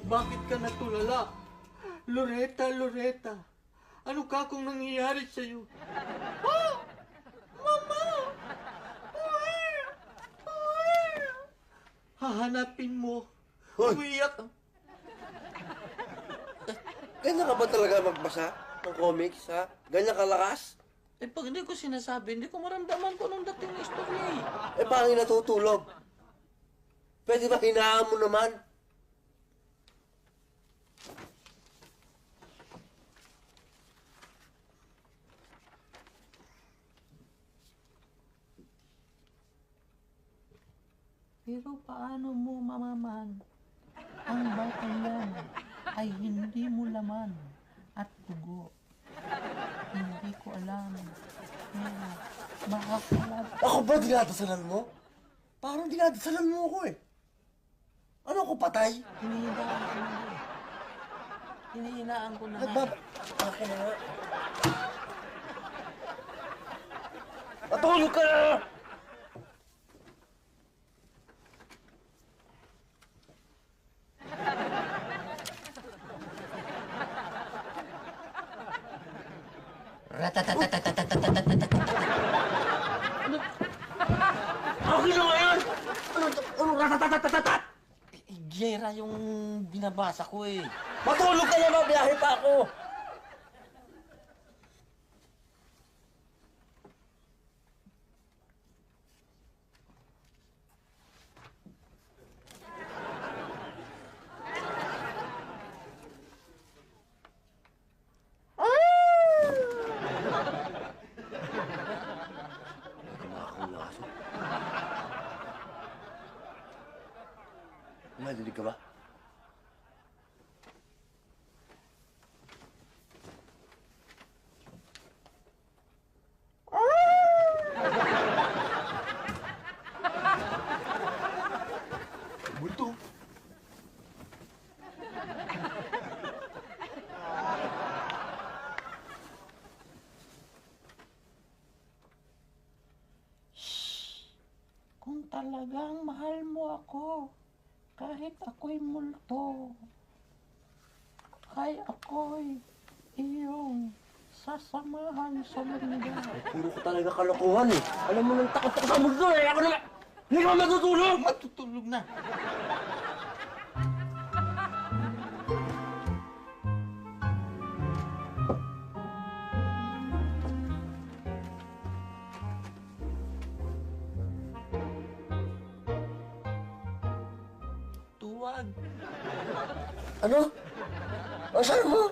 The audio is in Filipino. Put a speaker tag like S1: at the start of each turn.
S1: Bakit ka natulala? Loretta, Loretta, ano ka kung nangyayari sa'yo? Oh! Mama! Hahanapin mo.
S2: Hoy!
S1: Umiiyak.
S2: Ganyan ka ba talaga magbasa ng comics, ha? Ganyan kalakas?
S1: Eh, pag hindi ko sinasabi, hindi ko maramdaman kung anong dating na istorya eh.
S2: Eh, paano natutulog? Pwede ba hinaan mo naman?
S1: Pero paano mo mamaman? Ang batang yan ay hindi mo laman at dugo. Hindi ko alam. Pero makakalag.
S2: Ako ba dinadasalan mo? Parang dinadasalan mo ako eh. Ano ako, patay?
S1: Hinihinaan ko na nga. Hinihinaan ko na nga.
S2: Akin na nga. Matulog ka na! Akin na nga yan! Ano ratatatatat?
S1: Gera yung binabasa ko eh.
S2: Matulog ka na, biyahe pa ako! Nadinig ka ba? Bulto.
S1: Kung talagang mahal mo ako, kahit ako'y multo, ay ako'y iyong sasamahan sa mundo.
S2: Puro ko talaga kalokohan eh. Alam mo nang takot ako sa mundo eh. Ako naman, hindi ka matutulog!
S1: Matutulog na. Tuwag.
S2: Ano? Asan mo?